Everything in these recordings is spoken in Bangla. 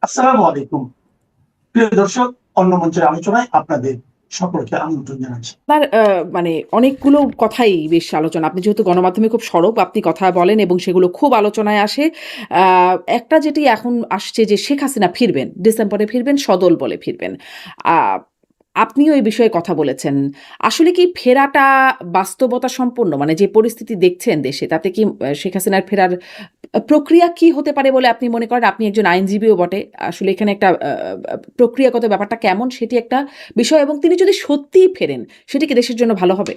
আসসালামু আলাইকুম। প্রিয় দর্শক, অন্য মঞ্চের আলোচনায় আপনাদের সকলকে আমন্ত্রণ জানাচ্ছি। আপনার মানে অনেকগুলো কথাই বেশ আলোচনা। আপনি যেহেতু গণমাধ্যমে খুব সরব, আপনি কথা বলেন এবং সেগুলো খুব আলোচনায় আসে। আ একটা যেটি এখন আসছে যে শেখ হাসিনা ফিরবেন, ডিসেম্বরে ফিরবেন, সদল বলে ফিরবেন। আ আপনিও এই বিষয়ে কথা বলেছেন। আসলে কি ফেরাটা বাস্তবতা সম্পন্ন? মানে যে পরিস্থিতি দেখছেন দেশে, তাতে কি শেখ হাসিনার ফেরার প্রক্রিয়া কি হতে পারে বলে আপনি মনে করেন? আপনি একজন আইনজীবীও বটে। আসলে এখানে একটা প্রক্রিয়াগত ব্যাপারটা কেমন সেটি একটা বিষয় এবং তিনি যদি সত্যিই ফেরেন, সেটি কি দেশের জন্য ভালো হবে?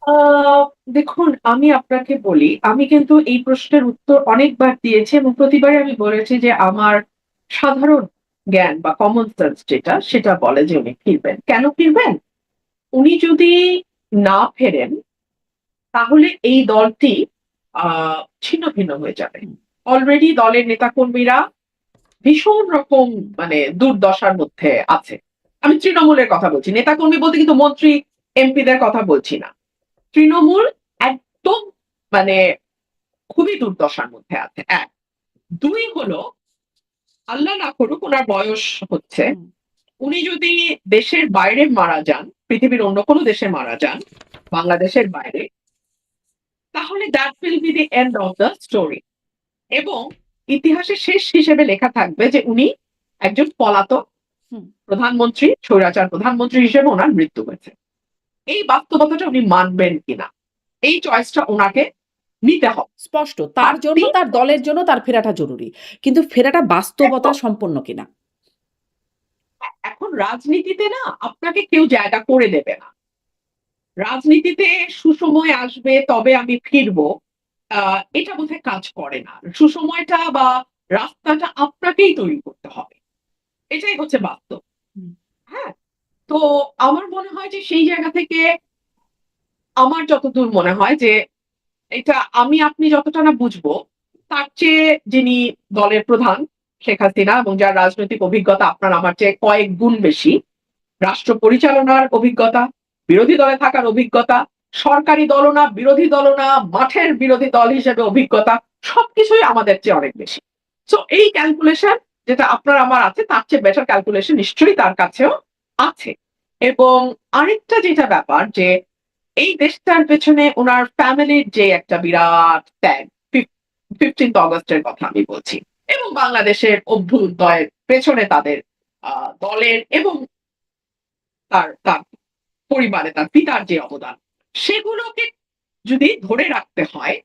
আহ দেখুন, আমি আপনাকে বলি, আমি কিন্তু এই প্রশ্নের উত্তর অনেকবার দিয়েছি এবং প্রতিবারই আমি বলেছি যে আমার সাধারণ জ্ঞান বা কমন সেন্স যেটা সেটা বলে যে উনি ফিরবেন। কেন ফিরবেন? উনি যদি না ফেরেন তাহলে এই দলটি ছিন্ন ভিন্ন হয়ে যাবে। হুম, অলরেডি দলের নেতাকর্মীরা ভীষণ রকম মানে দুর্দশার মধ্যে আছে। আমি তৃণমূলের কথা বলছি, নেতাকর্মী বলতে কিন্তু মন্ত্রী এমপিদের কথা বলছি না। তৃণমূল একদম মানে খুবই দুর্দশার মধ্যে আছে। ১। ২ হলো, আল্লাহ না করুক উনার বয়স হচ্ছে। হুম। উনি যদি দেশের বাইরে মারা যান, পৃথিবীর অন্য কোনো দেশে মারা যান, বাংলাদেশের বাইরে, তাহলে that will be the end of the story এবং ইতিহাসে শেষ হিসেবে লেখা থাকবে যে উনি একজন পলাতক হুম। প্রধানমন্ত্রী, স্বৈরাচার প্রধানমন্ত্রী হিসেবে উনার মৃত্যু হয়েছে। এই বাস্তবতাটা উনি মানবেন কিনা? এই চয়েসটা উনাকে নিতে হবে। স্পষ্ট। তার আর জন্য, ৩ তার দলের জন্য তার ফেরাটা জরুরি। কিন্তু ফেরাটা বাস্তবতা একদম। সম্পন্ন কিনা? এখন রাজনীতিতে না আপনাকে কেউ জায়গা করে দেবে না। রাজনীতিতে সুসময় আসবে তবে আমি ফিরবো। এটা বোধহয় কাজ করে না। সুসময়টা বা রাস্তাটা আপনাকেই তৈরি করতে হবে। এটাই হচ্ছে বাস্তব। হুম। হ্যাঁ? তো আমার মনে হয় যে সেই জায়গা থেকে আমার যতদূর মনে হয় যে এটা আমি আপনি যতটা না বুঝবো, তার চেয়ে যিনি দলের প্রধান শেখ হাসিনা এবং যার রাজনৈতিক অভিজ্ঞতা আপনার আমার চেয়ে কয়েক গুণ বেশি, রাষ্ট্র পরিচালনার অভিজ্ঞতা, বিরোধী দলে থাকার অভিজ্ঞতা, সরকারি দলও না, বিরোধী দলও না, মাঠের বিরোধী দল হিসেবে অভিজ্ঞতা, সবকিছুই আমাদের চেয়ে অনেক বেশি। সো এই ক্যালকুলেশন যেটা আপনার আমার আছে তার চেয়ে বেটার ক্যালকুলেশন নিশ্চয়ই তার কাছেও আছে। এবং আরেকটা যেটা ব্যাপার যে এই দেশটার পেছনে উনার ফ্যামিলির যে একটা বিরাট ত্যাগ, 15th অগাস্টের কথা আমি বলছি। এবং বাংলাদেশের অভ্যুদয়ের পেছনে তাদের দলের এবং তার তার পরিবারে তার পিতার যে অবদান, সেগুলোকে যদি ধরে রাখতে হয়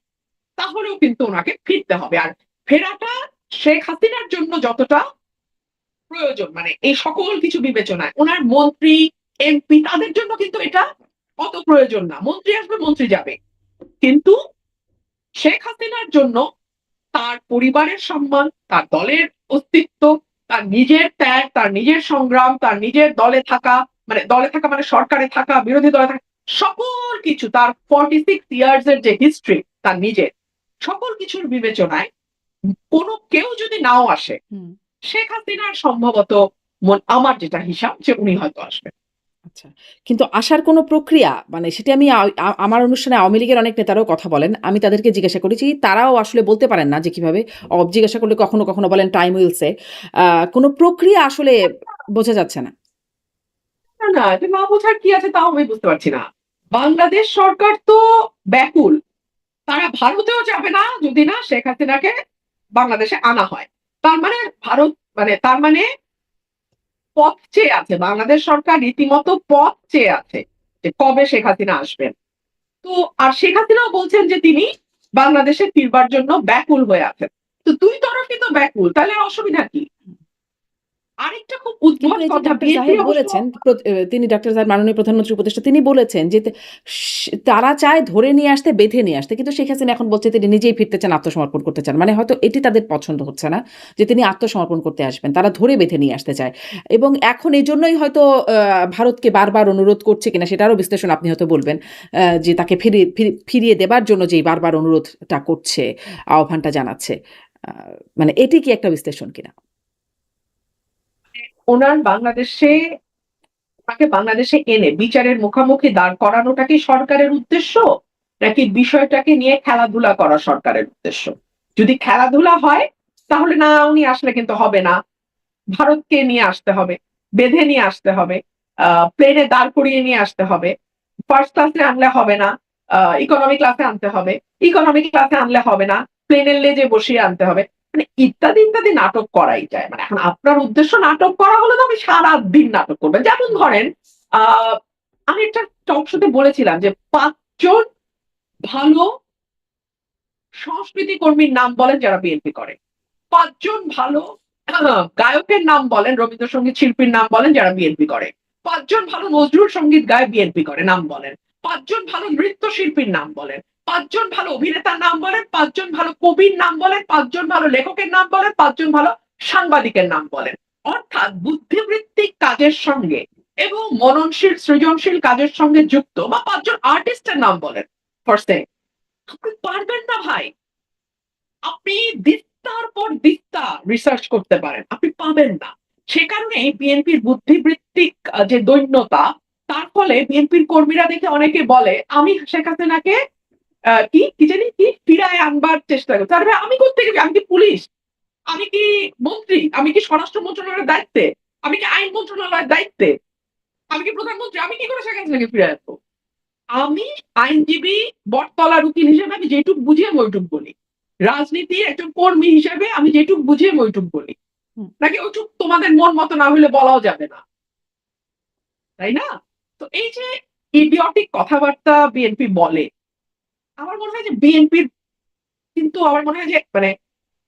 তাহলেও কিন্তু উনাকে ফিরতে হবে। আর ফেরাটা শেখ হাসিনার জন্য যতটা প্রয়োজন মানে এই সকল কিছু বিবেচনায় উনার মন্ত্রী, এমপি তাদের জন্য কিন্তু এটা অত প্রয়োজন না। মন্ত্রী আসবে, মন্ত্রী যাবে। কিন্তু শেখ হাসিনার জন্য তার পরিবারের সম্মান, তার দলের অস্তিত্ব, তার নিজের ত্যাগ, তার নিজের সংগ্রাম, তার নিজের দলে থাকা, মানে দলে থাকা মানে সরকারে থাকা, বিরোধী দলে থাকা, সকল কিছু তার 46 ইয়ার্স এর যে হিস্ট্রি তার নিজের, সকল কিছুর বিবেচনায় কোনো কেউ যদি নাও আসে, হুম। শেখ হাসিনার সম্ভবত আমার যেটা হিসাব যে উনি হয়তো আসবেন। আচ্ছা। কিন্তু আসার কোনো প্রক্রিয়া মানে সেটি আমি আমার অনুষ্ঠানে আওয়ামী লীগের অনেক নেতারাও কথা বলেন। আমি তাদেরকে জিজ্ঞাসা করেছি। তারাও আসলে বলতে পারেন না যে কিভাবে। জিজ্ঞাসা করলে কখনো, কখনো বলেন টাইম উইল সে। আ কোনো প্রক্রিয়া আসলে বোঝা যাচ্ছে না। না, না, এটা না বোঝার কি আছে তাও আমি বুঝতে পারছি না। বাংলাদেশ সরকার তো ব্যাকুল। তারা ভারতেও যাবে না যদি না শেখ হাসিনাকে বাংলাদেশে আনা হয়। তার মানে ভারত মানে তার মানে পথ চেয়ে আছে। বাংলাদেশ সরকার রীতিমতো পথ চেয়ে আছে যে কবে শেখ হাসিনা আসবেন। তো আর শেখ হাসিনাও বলছেন যে তিনি বাংলাদেশে ফিরবার জন্য ব্যাকুল হয়ে আছেন। তো ২ তরফই তো ব্যাকুল। তাহলে অসুবিধা কি? আরেকটা খুব কিন্তু উদ্ভট এই যে কথা ডাক্তার বিএনপি জাহিদ অবশ্য বলেছেন, তিনি ডাক্তার জাহিদ মাননীয় প্রধানমন্ত্রীর উপদেষ্টা তিনি বলেছেন যে তারা চায় ধরে নিয়ে আসতে, বেঁধে নিয়ে আসতে। কিন্তু শেখ হাসিনা এখন বলছে তিনি নিজেই ফিরতে চান, আত্মসমর্পণ করতে চান। মানে হয়তো এটি তাদের পছন্দ হচ্ছে না যে তিনি আত্মসমর্পণ করতে আসবেন। তারা ধরে বেঁধে নিয়ে আসতে চায়। এবং এখন এজন্যই হয়তো ভারতকে বারবার অনুরোধ করছে কিনা সেটারও বিশ্লেষণ আপনি হয়তো বলবেন। যে তাকে ফিরিয়ে দেবার জন্য যেই বারবার অনুরোধটা করছে, আহ্বানটা জানাচ্ছে। আ মানে এটি কি একটা বিশ্লেষণ কিনা? ওনার বাংলাদেশে তাকে বাংলাদেশে এনে বিচারের মুখোমুখি দাঁড় করানোটা কি সরকারের উদ্দেশ্য? নাকি বিষয়টাকে নিয়ে খেলাধুলা করা সরকারের উদ্দেশ্য? যদি খেলাধুলা হয় তাহলে না উনি আসলে কিন্তু হবে না, ভারতকে নিয়ে আসতে হবে, বেঁধে নিয়ে আসতে হবে, প্লেনে দাঁড় করিয়ে নিয়ে আসতে হবে, ফার্স্ট ক্লাসে আনলে হবে না, ইকোনমি ক্লাসে আনতে হবে, ইকোনমি ক্লাসে আনলে হবে না, প্লেনের লেজে বসিয়ে আনতে হবে, মানে ইত্যাদি ইত্যাদি নাটক করাই যায়। মানে এখন আপনার উদ্দেশ্য নাটক করা হলে তো আমি সারা দিন নাটক করবেন। যেমন ধরেন আহ আমি একটা টক শোতে বলেছিলাম যে 5 জন ভালো সংস্কৃতি কর্মীর নাম বলেন যারা বিএনপি করে, 5 জন ভালো গায়কের নাম বলেন, রবীন্দ্রসঙ্গীত শিল্পীর নাম বলেন যারা বিএনপি করে, 5 জন ভালো নজরুল সঙ্গীত গায়ে বিএনপি করে নাম বলেন, 5 জন ভালো নৃত্য শিল্পীর নাম বলেন, 5 জন ভালো অভিনেতার নাম বলেন, 5 জন ভালো কবির নাম বলেন, 5 জন ভালো লেখকের নাম বলেন, 5 জন ভালো সাংবাদিকের নাম বলেন। অর্থাৎ বুদ্ধিবৃত্তিক কাজের সঙ্গে এবং মননশীল সৃজনশীল কাজের সঙ্গে যুক্ত বা 5 জন আর্টিস্টের নাম বলেন ফার্স্টে। আপনি পারবেন না ভাই, আপনি দিস্তার পর দিস্তা রিসার্চ করতে পারেন, আপনি পাবেন না। সে কারণে বিএনপির বুদ্ধিবৃত্তিক যে দৈন্যতা, তার ফলে বিএনপির কর্মীরা দেখে অনেকে বলে আমি শেখ হাসিনাকে কি কি জানি কি ফিরায় আনবার চেষ্টা করছি। আরে ভাই, আমি কোত্থেকে, আমি কি পুলিশ, আমি কি মন্ত্রী, আমি কি স্বরাষ্ট্র মন্ত্রণালয়ের দায়িত্বে, আমি কি আইন মন্ত্রণালয়ের দায়িত্বে, আমি কি প্রধানমন্ত্রী, আমি কি করে শেখ হাসিনাকে ফিরে আসবো? আমি আইনজীবী, বটতলার উকিল হিসেবে আমি যেটুক বুঝি আমি ওইটুক বলি, রাজনীতির একজন কর্মী হিসেবে আমি যেটুক বুঝি আমি ওইটুক বলি, হুম। নাকি ওইটুক তোমাদের মন মতো না হলে বলাও যাবে না, তাই না? তো এই যে ইডিয়টিক কথাবার্তা বিএনপি বলে, আমার মনে হয় যে বিএনপির কিন্তু আমার মনে হয় যে মানে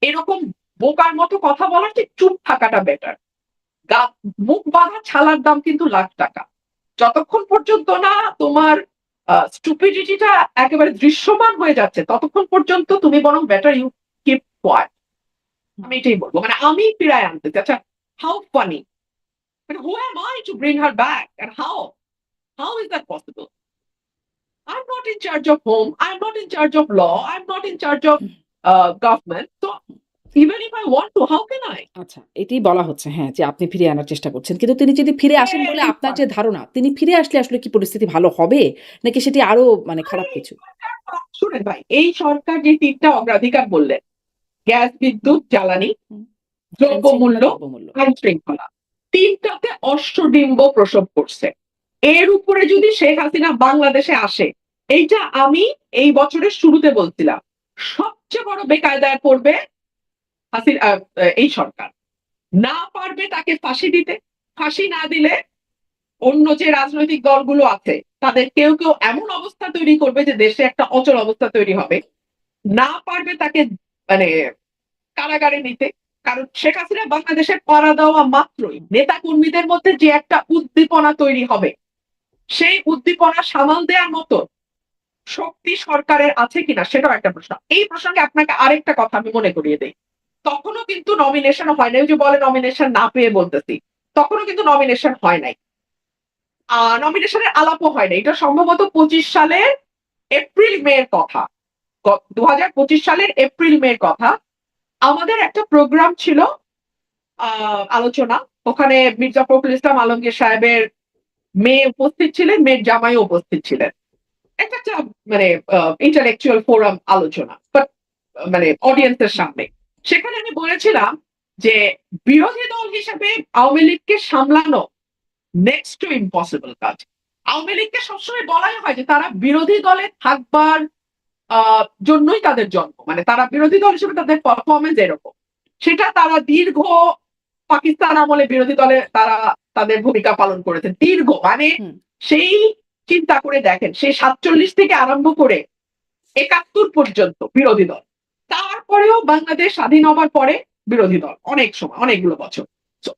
এরকম বোকার মতো কথা বলার চেয়ে চুপ থাকাটা বেটার। মুখ বাঁধা ছালার দাম কিন্তু লাখ টাকা। যতক্ষণ পর্যন্ত না তোমার স্টুপিডিটিটা একেবারে দৃশ্যমান হয়ে যাচ্ছে, ততক্ষণ পর্যন্ত তুমি বরং বেটার ইউ কিপ কোয়াইট। আমি এটাই বলবো। মানে আমি ফিরায় আনতে চাই। আচ্ছা, হাউ ফানি, মানে who am I to bring her back end how is that possible? I'm not in charge of home, I'm not in charge of law, I'm not in charge of government. So even if I want to, how can I? আচ্ছা, এটাই বলা হচ্ছে হ্যাঁ, যে আপনি ফিরিয়ে আনার চেষ্টা করছেন। কিন্তু তিনি যদি ফিরে আসেন বলে Very আপনার fun. যে ধারণা, তিনি ফিরে আসলে আসলে কি পরিস্থিতি ভালো হবে? নাকি সেটি আরো মানে খারাপ কিছু? শুনেন ভাই, এই সরকার যে ৩টা অগ্রাধিকার বললেন, গ্যাস, বিদ্যুৎ, জ্বালানি, হুম। দ্রব্যমূল্য, আইনশৃঙ্খলা, দ্রব্যমূল্য। আইন শৃঙ্খলা, ৩টাতে অষ্টডিম্ব প্রসব করছে। এর উপরে যদি শেখ হাসিনা বাংলাদেশে আসে, এইটা আমি এই বছরের শুরুতে বলছিলাম, সবচেয়ে বড় বেকায়দায় পড়বে এই সরকার। না পারবে তাকে ফাঁসি দিতে, ফাঁসি না দিলে অন্য যে রাজনৈতিক দলগুলো আছে তাদের কেউ কেউ এমন অবস্থা তৈরি করবে যে দেশে একটা অচল অবস্থা তৈরি হবে। না পারবে তাকে মানে কারাগারে নিতে, কারণ শেখ হাসিনা বাংলাদেশে পাড়া দেওয়া মাত্রই নেতা কর্মীদের মধ্যে যে একটা উদ্দীপনা তৈরি হবে, সেই উদ্দীপনা সামাল দেওয়ার মতো শক্তি সরকারের আছে কিনা সেটাও একটা প্রশ্ন। এই প্রসঙ্গে আপনাকে আরেকটা কথা আমি মনে করিয়ে দেই, তখনও কিন্তু নমিনেশন হয় নাই। ওই যে বলে নমিনেশন না পেয়ে বলতেছি, তখনও কিন্তু নমিনেশন হয় নাই, নমিনেশনের আলাপও হয় নাই। এটা সম্ভবত 25 সালের এপ্রিল মের কথা, 2025 সালের এপ্রিল মের কথা। আমাদের একটা প্রোগ্রাম ছিল, আলোচনা, ওখানে মির্জা ফখরুল ইসলাম আলমগীর সাহেবের মেয়ে উপস্থিত ছিলেন, মেয়ের জামাইও উপস্থিত ছিলেন। একটা মানে ইন্টালেকচুয়াল ফোরাম আলোচনা, বাট মানে অডিয়েন্সের সামনে। সেখানে আমি বলেছিলাম যে বিরোধী দল হিসেবে আওয়ামী লীগকে সামলানো নেক্সট টু ইম্পসিবল কাজ। আওয়ামী লীগকে সবসময় বলাই হয় যে তারা বিরোধী দলে থাকবার জন্যই তাদের জন্ম, মানে তারা বিরোধী দল হিসেবে তাদের পারফরমেন্স এরকম। সেটা তারা দীর্ঘ পাকিস্তান আমলে বিরোধী দলে তারা তাদের ভূমিকা পালন করেছেন দীর্ঘ, মানে হুম। সেই চিন্তা করে দেখেন, সেই 47 থেকে আরম্ভ করে 71 পর্যন্ত বিরোধী দল, তারপরেও বাংলাদেশ স্বাধীন হবার পরে বিরোধী দল অনেক সময়, অনেকগুলো বছর। So,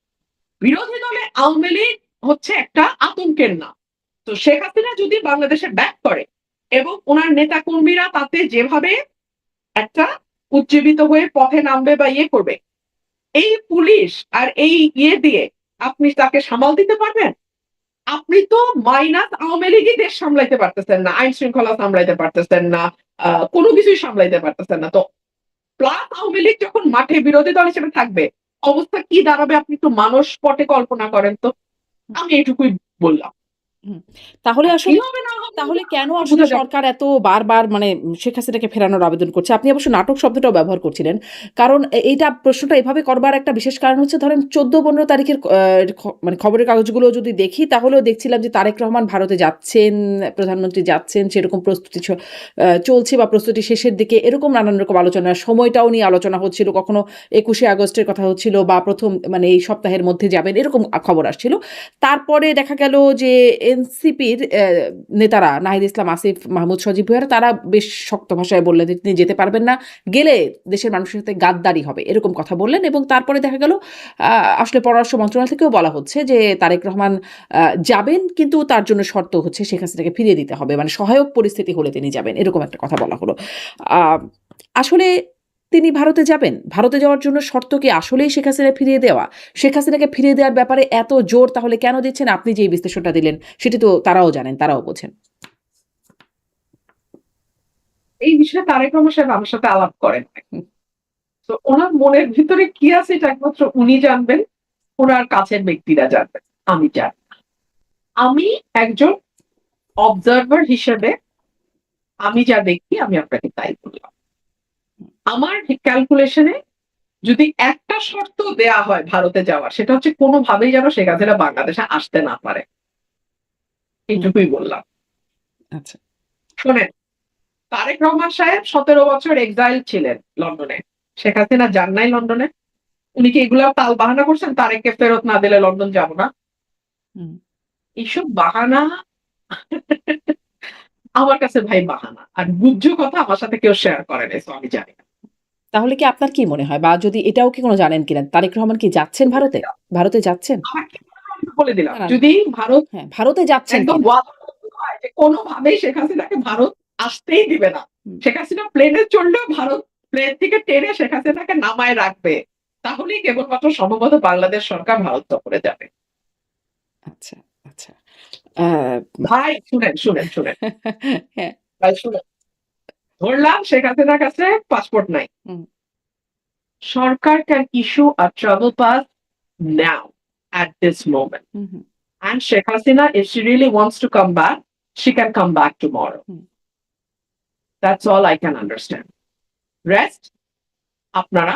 বিরোধী দলে আওয়ামী লীগ হচ্ছে একটা আতঙ্কের নাম। তো শেখ হাসিনা যদি বাংলাদেশে ব্যাক করে এবং ওনার নেতা কর্মীরা তাতে যেভাবে একটা উজ্জীবিত হয়ে পথে নামবে বা ইয়ে করবে, এই পুলিশ আর এই ইয়ে দিয়ে আপনি তাকে সামাল দিতে পারবেন? আপনি তো মাইনাস আওয়ামী লীগই দেশ সামলাইতে পারতেছেন না, আইন শৃঙ্খলা সামলাইতে পারতেছেন না, কোনো কিছুই সামলাইতে পারতেছেন না। তো প্লাস আওয়ামী লীগ যখন মাঠে বিরোধী দল হিসেবে থাকবে, অবস্থা কি দাঁড়াবে আপনি একটু মানস পটে কল্পনা করেন তো। আমি এইটুকুই বললাম। তাহলে কি আসলে হবে না হবে তাহলে কেন ওটা আসলে বোঝা যাবে। সরকার এত বারবার মানে শেখ হাসিনাকে ফেরানোর আবেদন করছে? আপনি অবশ্য নাটক শব্দটাও ব্যবহার করছিলেন। কারণ এইটা প্রশ্নটা এভাবে করবার একটা বিশেষ কারণ হচ্ছে ধরেন ১৪-১৫ তারিখের মানে খবরের কাগজগুলো যদি দেখি তাহলেও দেখছিলাম যে তারেক রহমান ভারতে যাচ্ছেন, প্রধানমন্ত্রী যাচ্ছেন সেরকম প্রস্তুতি চলছে বা প্রস্তুতি শেষের দিকে এরকম নানান রকম আলোচনা। সময়টাও নিয়ে আলোচনা হচ্ছিল। কখনো ২১শে আগস্টের কথা হচ্ছিল বা ১ম মানে এই সপ্তাহের মধ্যে যাবেন এরকম খবর আসছিল। তারপরে দেখা গেল যে এনসিপির নেতারা নাহিদ ইসলাম আসিফ, মাহমুদ সজীব ভুঁইয়ারা তারা বেশ শক্ত ভাষায় বললেন যে তিনি যেতে পারবেন না। গেলে দেশের মানুষের সাথে গাদ্দারি হবে। এরকম কথা বললেন এবং তারপরে দেখা গেল আসলে পররাষ্ট্র মন্ত্রণালয় থেকেও বলা হচ্ছে যে তারেক রহমান যাবেন কিন্তু তার জন্য শর্ত হচ্ছে শেখ হাসিনাকে ফিরিয়ে দিতে হবে। মানে সহায়ক পরিস্থিতি হলে তিনি যাবেন। এরকম একটা কথা বলা হলো। আ আসলে তিনি ভারতে যাবেন। ভারতে যাওয়ার জন্য শর্ত কি আসলেই শেখ হাসিনা ফিরিয়ে দেওয়া? শেখ হাসিনাকে ফিরিয়ে দেওয়ার ব্যাপারে এত জোর তাহলে কেন দিচ্ছেন? আপনি যে এই বিশ্লেষণটা দিলেন সেটি তো তারাও জানেন, তারাও বোঝেন। এই বিষয়ে তারেক রহমান সাহেব আমার সাথে আলাপ করেন নাই। হুম, তো ওনার মনের ভিতরে কি আছে এটা একমাত্র উনি জানবেন, ওনার কাছের ব্যক্তিরা জানবেন, আমি জানি না। আমি একজন অবজারভার হিসেবে আমি যা দেখি আমি আপনাকে তাই বললাম। আমার ক্যালকুলেশনে যদি একটা শর্ত দেয়া হয় ভারতে যাওয়ার সেটা হচ্ছে কোনোভাবেই যেন শেখ হাসিনা বাংলাদেশে আসতে না পারে, হুম, এইটুকুই বললাম। আচ্ছা। শোনেন, তারেক রহমান সাহেব ১৭ বছর এক্সাইল ছিলেন লন্ডনে। শেখ হাসিনা যান নাই লন্ডনে। উনি কি এগুলা তাল বাহানা করছেন তারেককে ফেরত না দিলে লন্ডন যাব না? হুম। এইসব বাহানা আমার কাছে ভাই বাহানা। আর গুজ্জ কথা আমার সাথে কেউ শেয়ার করে নাই, সো আমি জানি না। তাহলে কি আপনার কি মনে হয় বা যদি এটাও কি কোনো জানেন কিনা তারেক রহমান কি যাচ্ছেন ভারতে? ভারতে যাচ্ছেন? আমার কি মনে হয় আমি তো বলে দিলাম। না, না, না। যদি ভারত হ্যাঁ, ভারতে যাচ্ছেন একদম কিনা? ওয়াদা হয় যে কোনোভাবেই শেখ হাসিনাকে ভারত আসতেই দিবে না। হুম, শেখ হাসিনা প্লেনে চড়লেও ভারত প্লেন থেকে টেনে শেখ হাসিনাকে নামায় রাখবে। তাহলেই কেবলমাত্র সম্ভবত বাংলাদেশ সরকার ভারত সফরে যাবে। আচ্ছা, আচ্ছা। আ ভাই শুনেন। হ্যাঁ, ভাই শুনেন। ধরলাম শেখ হাসিনার কাছে পাসপোর্ট নাই। হুম, সরকার can issue a travel pass now at this moment. Hmm, hmm, And Sheikh Hasina, if she really wants to come back, she can come back tomorrow. Hmm. That's all I can understand. Rest আপনারা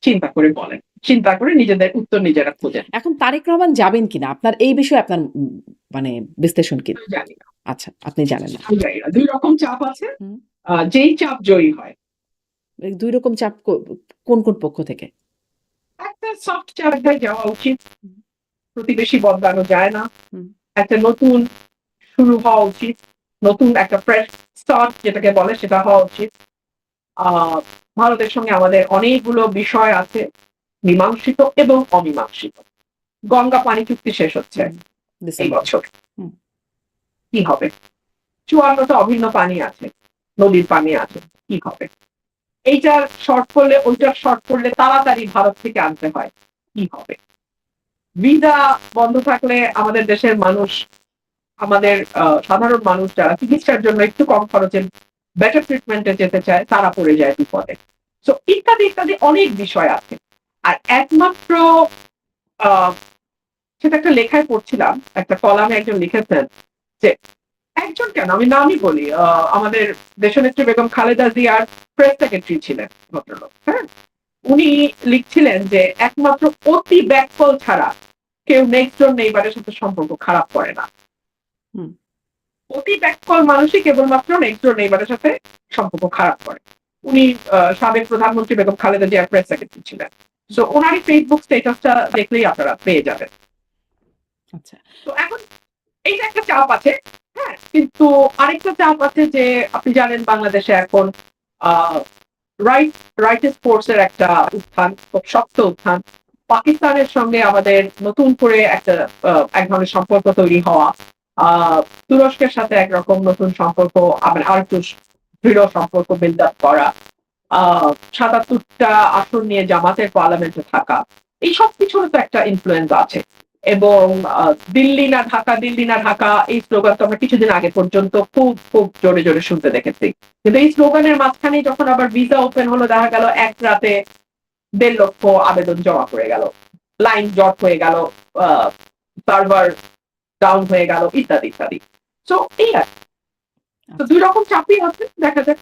চিন্তা করে বলেন। চিন্তা করে নিজেদের উত্তর নিজেরা খোঁজেন। এখন তারেক রহমান যাবেন কিনা? আপনার এই বিষয়ে আপনার মানে বিশ্লেষণ কি? আমি জানি না। আচ্ছা, আপনি জানেন না। আমি জানি না। ২ রকম চাপ আছে। হুম। যেই চাপ জয়ী হয়। এই ২ রকম চাপ কোন পক্ষ থেকে? একটা সফট চাপটায় যাওয়া উচিত। হুম, প্রতিবেশী বদলানো যায় না। হুম, একটা নতুন শুরু হওয়া উচিত। নতুন একটা ফ্রেশ স্টার্ট যেটাকে বলে সেটা হওয়া উচিত। আ ভারতের সঙ্গে আমাদের অনেকগুলো বিষয় আছে মীমাংসিত এবং অমীমাংসিত। গঙ্গা পানি চুক্তি শেষ হচ্ছে হুম। এই ডিসেম্বরে। বছর। হুম, কি হবে? ৫৪ টা অভিন্ন পানি আছে। নদীর পানি আছে। কি হবে? এইটার শর্ট করলে ওইটার শর্ট করলে তাড়াতাড়ি ভারত থেকে আনতে হয়। কি হবে? ভিসা বন্ধ থাকলে আমাদের দেশের মানুষ আমাদের সাধারণ মানুষ যারা চিকিৎসার জন্য একটু কম খরচে বেটার ট্রিটমেন্ট এ যেতে চায় তারা পড়ে যায় বিপদে। সো ইত্যাদি অনেক বিষয় আছে। আর একমাত্র আ সেটা একটা লেখায় পড়ছিলাম, একটা কলামে একজন লিখেছেন যে একজন কেন আমি নামই বলি আমাদের দেশনেত্রী বেগম খালেদা জিয়ার প্রেস সেক্রেটারি ছিলেন ভদ্রলোক। হ্যাঁ? উনি লিখছিলেন যে একমাত্র অতি ব্যাককল ছাড়া কেউ নেক্সট ডোর নেইবারের সাথে সম্পর্ক খারাপ করে না। হুম। অতি ব্যাককল মানুষই কেবলমাত্র নেক্সট ডোর নেইবারের সাথে সম্পর্ক খারাপ করে। উনি সাবেক প্রধানমন্ত্রী বেগম খালেদা জিয়ার প্রেস সেক্রেটারি ছিলেন। সো উনার এই ফেসবুক স্ট্যাটাসটা দেখলেই আপনারা পেয়ে যাবেন। আচ্ছা। তো এখন এই যে একটা চাপ আছে, হ্যাঁ? কিন্তু আরেকটা চাপ আছে যে আপনি জানেন বাংলাদেশে এখন আ রাইটস ফোর্স এর একটা উত্থান, খুব শক্ত উত্থান। পাকিস্তানের সঙ্গে আমাদের নতুন করে একটা এক ধরনের সম্পর্ক তৈরি হওয়া। আ তুরস্কের সাথে একরকম নতুন সম্পর্ক আরেকটু দৃঢ় সম্পর্ক বিল্ড আপ করা। আ ৭৭ টা আসন নিয়ে জামাতের পার্লামেন্টে থাকা। এই সবকিছুর তো একটা ইনফ্লুয়েন্স আছে। এবং দিল্লি না ঢাকা এই স্লোগান তো আমরা কিছুদিন আগে পর্যন্ত খুব জোরে শুনতে দেখেছি। কিন্তু এই স্লোগানের মাঝখানেই যখন আবার ভিসা ওপেন হলো দেখা গেল এক রাতে ১.৫ লক্ষ আবেদন জমা পড়ে গেল। লাইন জট হয়ে গেল। আ সার্ভার ডাউন হয়ে গেল ইত্যাদি ইত্যাদি। তো এই আর কি। তো আচ্ছা। দুই রকম চাপই আছে, দেখা যাক।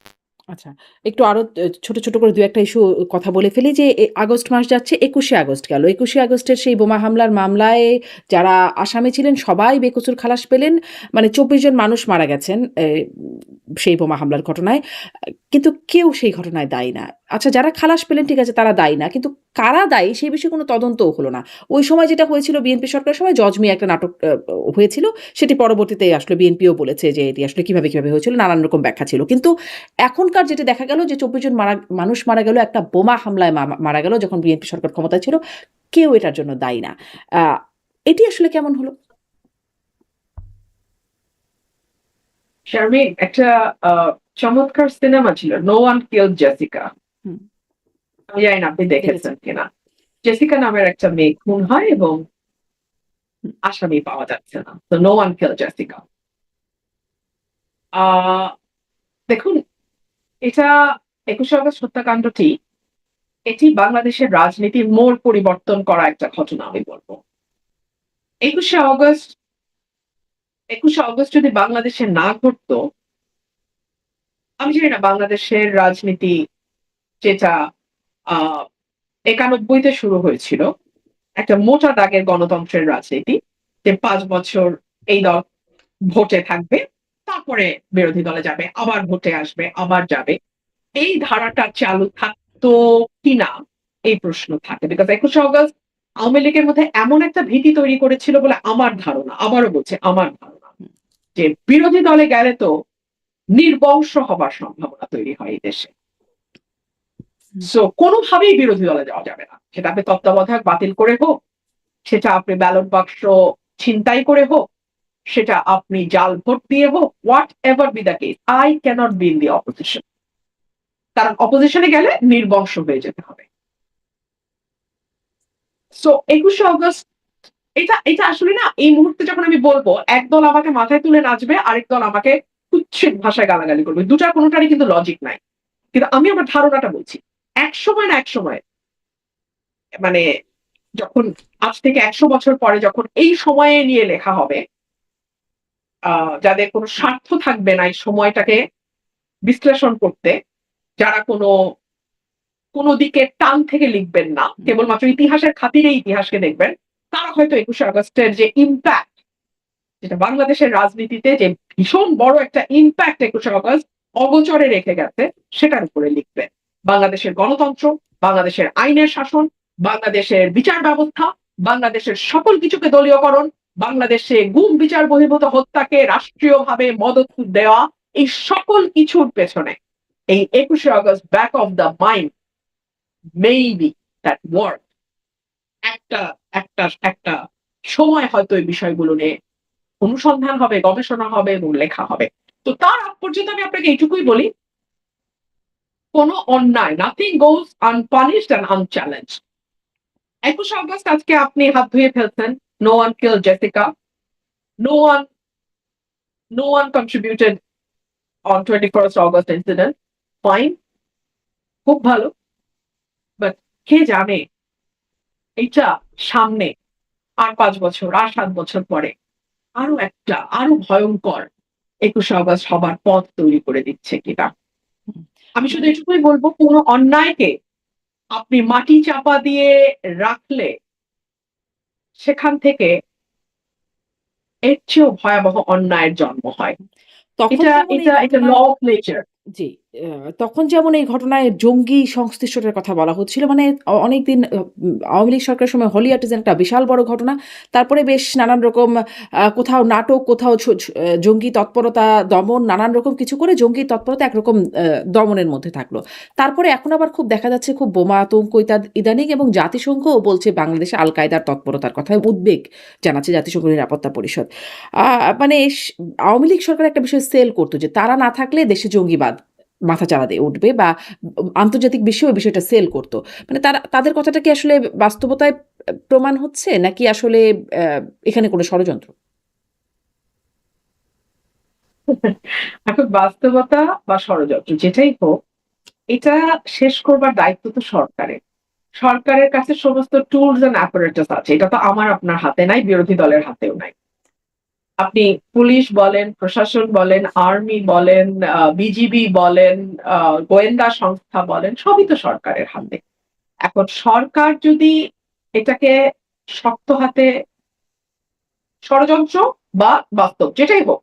আচ্ছা, একটু আরো ছোট, ছোট করে ২-১ টা ইস্যু কথা বলে ফেলি যে আগস্ট মাস যাচ্ছে, ২১শে আগস্ট গেল। ২১শে আগস্টের সেই বোমা হামলার মামলায় যারা আসামি ছিলেন সবাই বেকসুর খালাস পেলেন। মানে ২৪ জন মানুষ মারা গেছেন সেই বোমা হামলার ঘটনায়। কিন্তু কেউ সেই ঘটনায় দায়ী না। আচ্ছা, যারা খালাস পেলেন ঠিক আছে, তারা দায়ী না। কিন্তু কারা দায়ী সেই বিষয়ে কোনো তদন্তও হলো না। ওই সময় যেটা হয়েছিল বিএনপি সরকারের সময় জজ মিয়া একটা নাটক হয়েছিল। সেটি পরবর্তীতে আসলে বিএনপিও বলেছে যে এটি আসলে কিভাবে, কিভাবে হয়েছিল, নানান রকম ব্যাখ্যা ছিল। কিন্তু এখনকার যেটা দেখা গেল যে ২৪ জন মানুষ মারা গেল একটা বোমা হামলায় মারা গেল যখন বিএনপি সরকার ক্ষমতায় ছিল। কেউ এটার জন্য দায়ী না। আ এটি আসলে কেমন হলো? শারমিন, একটা চমৎকার সিনেমা ছিল নো ওয়ান কিল্ড জেসিকা। হুম, আমি জানি না আপনি দেখেছি। দেখেছেন কিনা। জেসিকা নামের একটা মেয়ে খুন হয় এবং হুম, আসামি পাওয়া যাচ্ছে না। তো নো ওয়ান কিল্ড জেসিকা। আহ দেখুন, এটা ২১শে আগস্ট হত্যাকাণ্ডটি এটি বাংলাদেশের রাজনীতির মোড় পরিবর্তন করা একটা ঘটনা আমি বলবো। ২১শে আগস্ট ২১শে আগস্ট যদি বাংলাদেশে না ঘটতো, আমি জানি না বাংলাদেশের রাজনীতি যেটা আহ ৯১-তে শুরু হয়েছিল, একটা মোটা দাগের গণতন্ত্রের রাজনীতি, যে ৫ বছর এই দল ভোটে থাকবে, তারপরে বিরোধী দলে যাবে, আবার ভোটে আসবে, আবার যাবে। এই ধারাটা চালু থাকতো কিনা এই প্রশ্ন থাকে। বিকজ ২১শে আগস্ট আওয়ামী লীগের মধ্যে এমন একটা ভীতি তৈরি করেছিল বলে আমার ধারণা, আবারও বলছি আমার ধারণা, হুম, যে বিরোধী দলে গেলে তো নির্বংশ হবার সম্ভাবনা তৈরি হয় এই দেশে। হুম, সো কোনোভাবেই বিরোধী দলে যাওয়া যাবে না। সেটা আপনি তত্ত্বাবধায়ক বাতিল করে হোক, সেটা আপনি ব্যালট বাক্স ছিনতাই করে হোক, সেটা আপনি জাল ভোট দিয়ে হোক, whatever be the case, I can't be in the opposition. কারণ অপোজিশনে গেলে নির্বংশ হয়ে যেতে হবে। সো ২১শে আগস্ট এটা এটা আসলে না, এই মুহূর্তে যখন আমি বলবো একদল আমাকে মাথায় তুলে নাচবে, আরেক দল আমাকে কুৎসিত ভাষায় গালাগালি করবে, দুটার কোনোটারই কিন্তু লজিক নাই। কিন্তু আমি আমার ধারণাটা বলছি। এক সময় না এক সময়, মানে যখন আজ থেকে ১০০ বছর পরে যখন এই সময়ে নিয়ে লেখা হবে, যাদের কোনো স্বার্থ থাকবে না এই সময়টাকে বিশ্লেষণ করতে, যারা কোনো দিকে টান থেকে লিখবেন না, হুম, কেবলমাত্র ইতিহাসের খাতিরে ইতিহাসকে দেখবেন, তারা হয়তো ২১শে আগস্টের যে ইম্প্যাক্ট, যেটা বাংলাদেশের রাজনীতিতে যে ভীষণ বড় একটা ইম্প্যাক্ট ২১শে আগস্ট অগোচরে রেখে গেছে, সেটার উপরে লিখবেন। বাংলাদেশের গণতন্ত্র, বাংলাদেশের আইনের শাসন, বাংলাদেশের বিচার ব্যবস্থা, বাংলাদেশের সকল কিছুকে দলীয়করণ, বাংলাদেশে গুম বিচার বহির্ভূত হত্যাকে রাষ্ট্রীয়ভাবে মদত দেওয়া, এই সকল কিছুর পেছনে এই ২১শে August back of the mind, maybe that word, একটা একটা একটা সময় হয়তো এই বিষয়গুলো নিয়ে অনুসন্ধান হবে, গবেষণা হবে এবং লেখা হবে। তো তার আগ পর্যন্ত আমি আপনাকে এইটুকুই বলি, কোন অন্যায়, নাথিং গোজ আনপানিশড অ্যান্ড আনচ্যালেঞ্জড। ২১শে আগস্ট আজকে আপনি হাত ধুয়ে ফেলছেন, no one kill Jessica, no one no one contributed on 21st August incident, fine, খুব ভালো। বাট কে জানে এইটা সামনে আর ৫ বছর আর ৭ বছর পরে আরো ভয়ঙ্কর ২১শে আগস্ট হবার পথ তৈরি করে দিচ্ছে কিনা। হুম। আমি শুধু মানে এটুকুই বলবো, কোনো অন্যায়কে আপনি মাটি চাপা দিয়ে রাখলে সেখান থেকে এর চেয়েও ভয়াবহ অন্যায়ের জন্ম হয়। তখন এটা যেমন এই এটা এটা ল ঘটনায় অফ নেচার। জি, তখন যেমন এই ঘটনায় জঙ্গি সংশ্লিষ্টতার কথা বলা হচ্ছিল। মানে অনেকদিন আওয়ামী লীগ সরকারের সময় হলি আর্টিজান একটা বিশাল বড় ঘটনা। তারপরে বেশ নানান রকম কোথাও নাটক, কোথাও জঙ্গি তৎপরতা দমন, নানান রকম কিছু করে জঙ্গি তৎপরতা একরকম দমনের মধ্যে থাকলো। তারপরে এখন আবার খুব দেখা যাচ্ছে খুব বোমা আতঙ্ক ইদানিং, এবং জাতিসংঘও বলছে বাংলাদেশে আল কায়দার তৎপরতার কথা, উদ্বেগ জানাচ্ছে জাতিসংঘ নিরাপত্তা পরিষদ। মানে আওয়ামী লীগ সরকার একটা বিষয় সেল করতো যে তারা না থাকলে দেশে জঙ্গিবাদ মাথাচাড়া দিয়ে উঠবে, বা আন্তর্জাতিক বিশ্বেও এই বিষয়টা সেল করতো। মানে তাদের কথাটা কি আসলে বাস্তবতায় প্রমাণ হচ্ছে, নাকি আসলে এখানে কোনো ষড়যন্ত্র? এখন বাস্তবতা বা ষড়যন্ত্র যেটাই হোক, এটা শেষ করবার দায়িত্ব তো সরকারের। সরকারের কাছে সমস্ত টুলস এন্ড অ্যাপারেটাস আছে, এটা তো আমার আপনার হাতে নাই, বিরোধী দলের হাতেও নাই। আপনি পুলিশ বলেন, প্রশাসন বলেন, আর্মি বলেন, বিজিবি বলেন, গোয়েন্দা সংস্থা বলেন, সবই তো সরকারের হাতে। এখন সরকার যদি এটাকে শক্ত হাতে ষড়যন্ত্র বা বাস্তব যেটাই হোক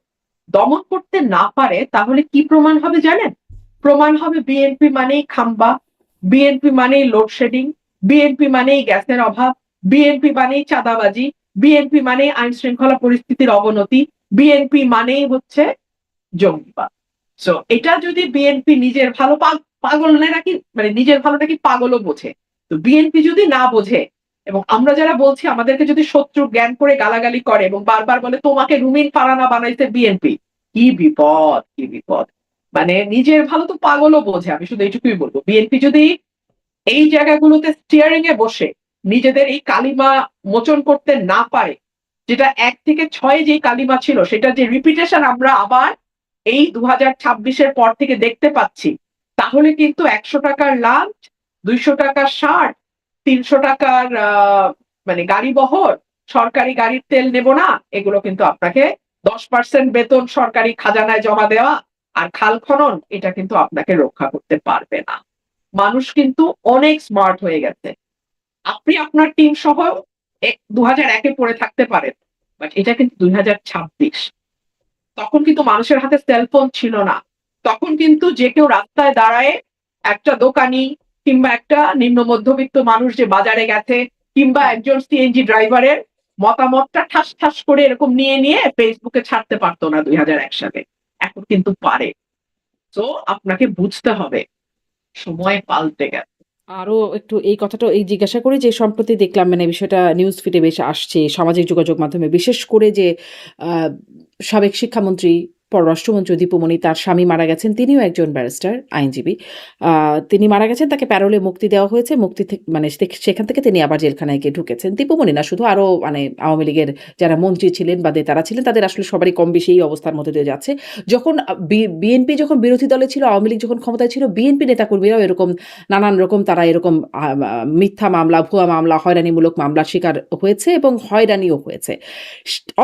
দমন করতে না পারে, তাহলে কি প্রমাণ হবে জানেন? প্রমাণ হবে বিএনপি মানেই খাম্বা, বিএনপি মানেই লোডশেডিং, বিএনপি মানেই গ্যাসের অভাব, বিএনপি মানেই চাঁদাবাজি, বিএনপি মানেই আইন শৃঙ্খলা পরিস্থিতির অবনতি, বিএনপি মানেই হচ্ছে জঙ্গিবাদ। সো এটা যদি বিএনপি নিজের ভালো পাগল নাকি মানে নিজের ভালোটা কি পাগলও বোঝে, তো বিএনপি যদি না বোঝে এবং আমরা যারা বলছি আমাদেরকে যদি শত্রু জ্ঞান করে গালাগালি করে এবং বারবার বলে তোমাকে রুমিন ফারানা বানাইছে বিএনপি, কি বিপদ, কি বিপদ। মানে নিজের ভালো তো পাগলও বোঝে, আমি শুধু এইটুকুই বলবো। বিএনপি যদি এই জায়গাগুলোতে স্টিয়ারিং এ বসে নিজেদের এই কালিমা মোচন করতে না পারে, যেটা 1 থেকে 6 যেই কালিমা ছিল সেটা যে রিপিটেশন আমরা আবার এই 2026-এর পর থেকে দেখতে পাচ্ছি, তাহলে কিন্তু 100 টাকার লাঞ্চ, 200 টাকার শার্ট, 300 টাকার মানে গাড়ি বহর, সরকারি গাড়ির তেল নেব না, এগুলো কিন্তু আপনাকে 10% বেতন সরকারি খাজানায় জমা দেওয়া আর খাল খনন, এটা কিন্তু আপনাকে রক্ষা করতে পারবে না। মানুষ কিন্তু অনেক স্মার্ট হয়ে গেছে। আপনি আপনার টিম সহ 2001-এ পড়ে থাকতে পারেন, বাট এটা কিন্তু 2026। তখন কিন্তু মানুষের হাতে সেলফোন ছিল না। তখন কিন্তু যে কেউ রাস্তায় দাঁড়ায় একটা দোকানি কিংবা একটা নিম্ন মধ্যবিত্ত মানুষ যে বাজারে গেছে কিংবা একজন সিএনজি ড্রাইভারের মতামতটা ঠাস ঠাস করে এরকম নিয়ে নিয়ে ফেসবুকে ছাড়তে পারতো না 2001 সালে। এখন কিন্তু পারে। তো আপনাকে বুঝতে হবে সময় পাল্টে গেছে। আরো একটু এই কথাটা এই জিজ্ঞাসা করি যে সম্প্রতি দেখলাম মানে বিষয়টা নিউজ ফিডে বেশ আসছে সামাজিক যোগাযোগ মাধ্যমে, বিশেষ করে যে আহ, সাবেক শিক্ষামন্ত্রী পররাষ্ট্রমন্ত্রী দীপুমণি তার স্বামী মারা গেছেন, তিনিও একজন ব্যারিস্টার আইনজীবী। তিনি মারা গেছেন, তাকে প্যারোলে মুক্তি দেওয়া হয়েছে, মুক্তি মানে সেখান থেকে তিনি আবার জেলখানায় গিয়ে ঢুকেছেন। দীপুমণি না শুধু, আরও মানে আওয়ামী লীগের যারা মন্ত্রী ছিলেন বা নেতারা ছিলেন তাদের আসলে সবারই কম বেশি এই অবস্থার মধ্যে দিয়ে যাচ্ছে। যখন বিএনপি যখন বিরোধী দলে ছিল, আওয়ামী লীগ যখন ক্ষমতায় ছিল, বিএনপি নেতাকর্মীরাও এরকম নানান রকম তারা এরকম মিথ্যা মামলা, ভুয়া মামলা, হয়রানিমূলক মামলার শিকার হয়েছে এবং হয়রানিও হয়েছে,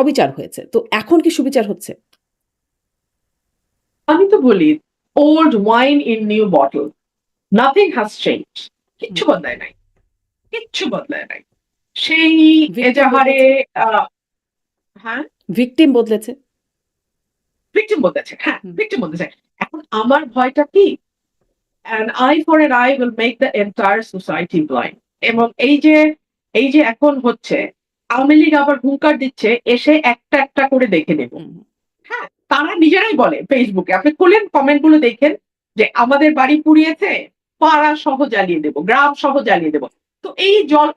অবিচার হয়েছে। তো এখন কি সুবিচার হচ্ছে? আমি তো বলি old wine in new bottle, nothing has change. কিচ্ছু বদলায় নাই, কিচ্ছু বদলায় নাই। সেই এজাহারে হ্যাঁ ভিকটিম বদলেছে। ভিকটিম বদলেছে, হ্যাঁ ভিকটিম বদলেছে। এখন আমার ভয়টা কি, an eye for an eye will make the entire society blind। এবং এই যে এখন হচ্ছে আওয়ামী লীগ আবার হুঙ্কার দিচ্ছে এসে একটা একটা করে দেখে নেব। হ্যাঁ, তারা নিজেরাই বলে ফেসবুকে, আপনি খুলেন কমেন্ট গুলো দেখেন যে আমাদের বাড়ি পুড়িয়েছে, পাড়া সহ জ্বালিয়ে দেব, গ্রাম সহ জ্বালিয়ে দেব। তো এই জল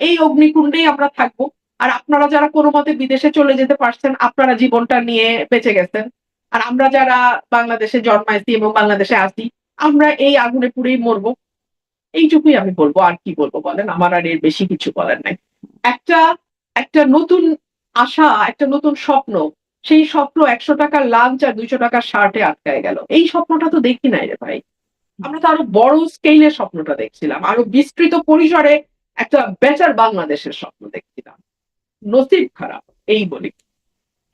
এই অগ্নিকুণ্ডেই আমরা থাকবো। আর আপনারা যারা কোনো মতে বিদেশে চলে যেতে পারছেন, আপনারা জীবনটা নিয়ে বেঁচে গেছেন। আর আমরা যারা বাংলাদেশে জন্মাইছি এবং বাংলাদেশে আসি, আমরা এই আগুনে পুড়েই মরবো। এইটুকুই আমি বলবো, আর কি বলবো বলেন, আমার আর এর বেশি কিছু বলার নাই। একটা একটা নতুন আশা, একটা নতুন স্বপ্ন, সেই স্বপ্ন 100 টাকার লাঞ্চ আর 200 টাকার শার্টে আটকায় গেল। এই স্বপ্নটা তো দেখি নাই রে ভাই। আমরা তো আরো বড় স্কেলে স্বপ্নটা দেখছিলাম, আরো বিস্তৃত পরিসরে একটা বেটার বাংলাদেশের স্বপ্ন দেখছিলাম। নসিব খারাপ, এই বলি।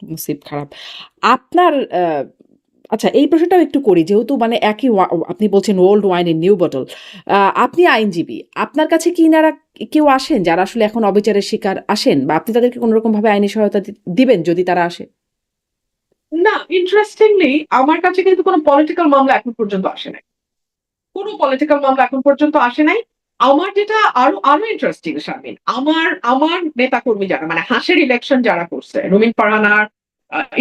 নসিব খারাপ। আপনার আচ্ছা এই প্রশ্নটাও একটু করি, যেহেতু মানে একই আপনি বলছেন old wine in new bottle, আপনি আইনজীবী, আপনার কাছে কি ইনারা কেউ আসেন যারা আসলে এখন অবিচারের শিকার আসেন, বা আপনি তাদেরকে কোনো রকম ভাবে আইনি সহায়তা দিবেন যদি তারা আসে? না, ইন্টারেস্টিংলি আমার কাছে কিন্তু কোনো পলিটিক্যাল মামলা এখন পর্যন্ত আসে নাই। কোনো পলিটিক্যাল মামলা এখন পর্যন্ত আসে নাই। আমার যেটা আরো আরো ইন্টারেস্টিং শামিন, আমার নেতাকর্মী যারা মানে হাসের ইলেকশন যারা করছে, রুমিন ফারহানার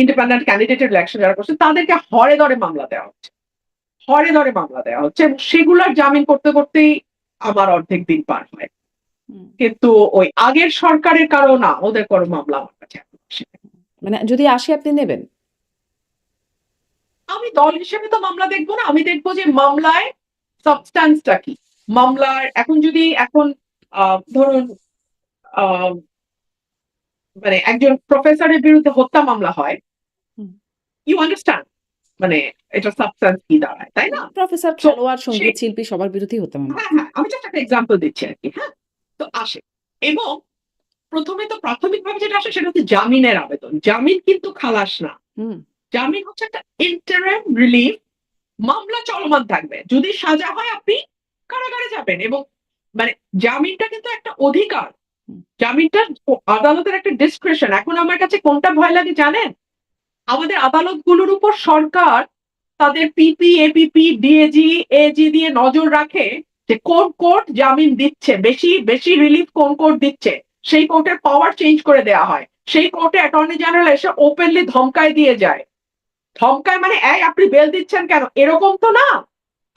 ইন্ডিপেন্ডেন্ট ক্যান্ডিডেটের ইলেকশন যারা করছে, তাদেরকে হরে ধরে মামলা দেওয়া হচ্ছে, হরে ধরে মামলা দেওয়া হচ্ছে এবং সেগুলার জামিন করতে করতেই আমার অর্ধেক দিন পার হয়। কিন্তু ওই আগের সরকারের কারো না, ওদের কারো মামলা আমার কাছে এখন আসে নাই। মানে যদি আসে আপনি নেবেন? আমি দল হিসেবে তো মামলা দেখবো না, আমি দেখবো যে মামলায় সাবস্ট্যান্সটা কি। মামলার এখন যদি এখন ধরুন মানে একজন প্রফেসরের বিরুদ্ধে হত্যা মামলা হয়, ইউ আন্ডারস্ট্যান্ড মানে এটা সাবস্ট্যান্স কি দাঁড়ায়, তাই না? প্রফেসর, খেলোয়াড়, সঙ্গীত শিল্পী সবার বিরুদ্ধেই হতে পারে। হ্যাঁ হ্যাঁ, আমি জাস্ট একটা এক্সাম্পল দিচ্ছি আর কি। হ্যাঁ, তো আসে এবং প্রথমে তো প্রাথমিকভাবে যেটা আসে সেটা হচ্ছে জামিনের আবেদন। জামিন কিন্তু খালাস না। হুম জামিন হচ্ছে একটা ইন্টারিম রিলিফ। মামলা চলমান থাকবে, যদি সাজা হয় আপনি কারাগারে যাবেন, এবং মানে জামিনটা কিন্তু একটা অধিকার। হুম। জামিনটা আদালতের একটা ডিসক্রিপশন। এখন আমার কাছে কোনটা ভয় লাগে জানেন? আমাদের আদালতগুলোর উপর সরকার তাদের পিপি, এপিপি, ডিএজি, এজি দিয়ে নজর রাখে যে কোন কোর্ট জামিন দিচ্ছে, বেশি বেশি রিলিফ কোন কোর্ট দিচ্ছে, সেই কোর্টের পাওয়ার চেঞ্জ করে দেওয়া হয়। সেই কোর্টে অ্যাটর্নি জেনারেল এসে ওপেনলি ধমকায় দিয়ে যায়। ধমকায় মানে এই আপনি বেল দিচ্ছেন কেন, এরকম তো না।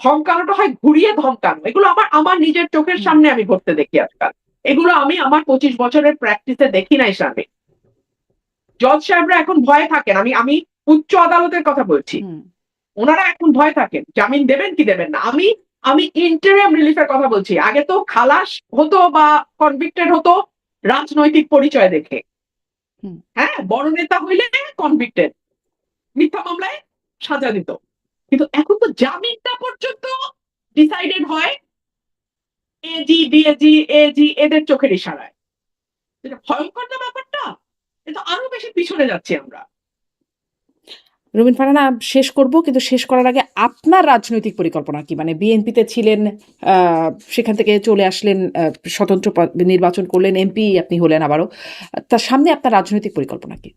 ধমকানোটা হয় ঘুরিয়ে ধমকানো। এগুলো আমার আমার নিজের চোখের সামনে আমি ঘটতে দেখি আজকাল। এগুলো আমি আমার 25 বছরের প্র্যাকটিসে দেখি নাই স্বামী। জজ সাহেবরা এখন ভয়ে থাকেন। আমি আমি উচ্চ আদালতের কথা বলছি। হুম ওনারা এখন ভয় থাকেন জামিন দেবেন কি দেবেন না। আমি আমি ইন্টারিম রিলিফের কথা বলছি। আগে তো খালাস হতো বা কনভিক্টেড হতো রাজনৈতিক পরিচয় দেখে। হুম হ্যাঁ, বড় নেতা হইলে কনভিক্টেড, মিথ্যা মামলায় সাজা দিত। কিন্তু এখন তো জামিনটা পর্যন্ত ডিসাইডেড হয় এজি, ডিএজি, এজি এদের চোখের ইশারায়। এটা ভয়ঙ্কর না ব্যাপারটা? এটা আরো বেশি পিছনে যাচ্ছি আমরা। রুমিন ফারহানা, শেষ করব কিন্তু শেষ করার আগে আপনার রাজনৈতিক পরিকল্পনা কি? মানে বিএনপিতে ছিলেন, সেখান থেকে চলে আসলেন, স্বতন্ত্র নির্বাচন করলেন, এমপি আপনি হলেন আবারও। তার সামনে আপনার রাজনৈতিক পরিকল্পনা কি?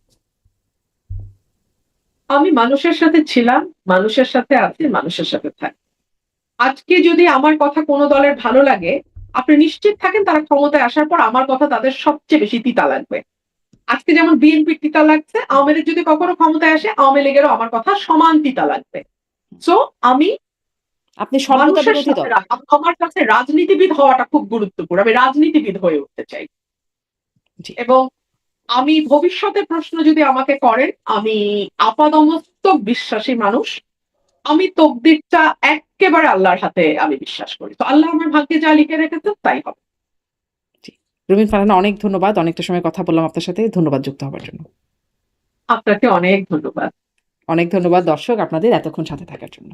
আমি মানুষের সাথে ছিলাম, মানুষের সাথে আছি, মানুষের সাথে থাকি। আজকে যদি আমার কথা কোন দলের ভালো লাগে, আপনি নিশ্চিত থাকেন তারা ক্ষমতায় আসার পর আমার কথা তাদের সবচেয়ে বেশি তিতা লাগবে। আজকে যেমন বিএনপির তিতা লাগছে, আওয়ামী লীগ যদি কখনো ক্ষমতায় আসে আওয়ামী লীগেরও আমার কথা সমান তিতা লাগবে। সো আমি আপনি সর্বদা মানুষের বিরোধী সাথে দল। আমার কাছে রাজনীতিবিদ হওয়াটা খুব গুরুত্বপূর্ণ। আমি রাজনীতিবিদ হয়ে উঠতে চাই। জি। এবং আমি ভবিষ্যতে প্রশ্ন যদি আমাকে করেন, আমি আপাদমস্তক বিশ্বাসী মানুষ। আমি তকদিরটা এক্কেবারে আল্লাহর হাতে আমি বিশ্বাস করি। তো আল্লাহ আমার ভাগ্যে যা লিখে রেখেছে তাই হবে। জি। রুমিন ফারহানা, অনেক ধন্যবাদ। অনেকটা সময় কথা বললাম আপনার সাথে। ধন্যবাদ যুক্ত হবার জন্য। আপনাকে অনেক ধন্যবাদ। অনেক ধন্যবাদ দর্শক আপনাদের এতক্ষণ সাথে থাকার জন্য।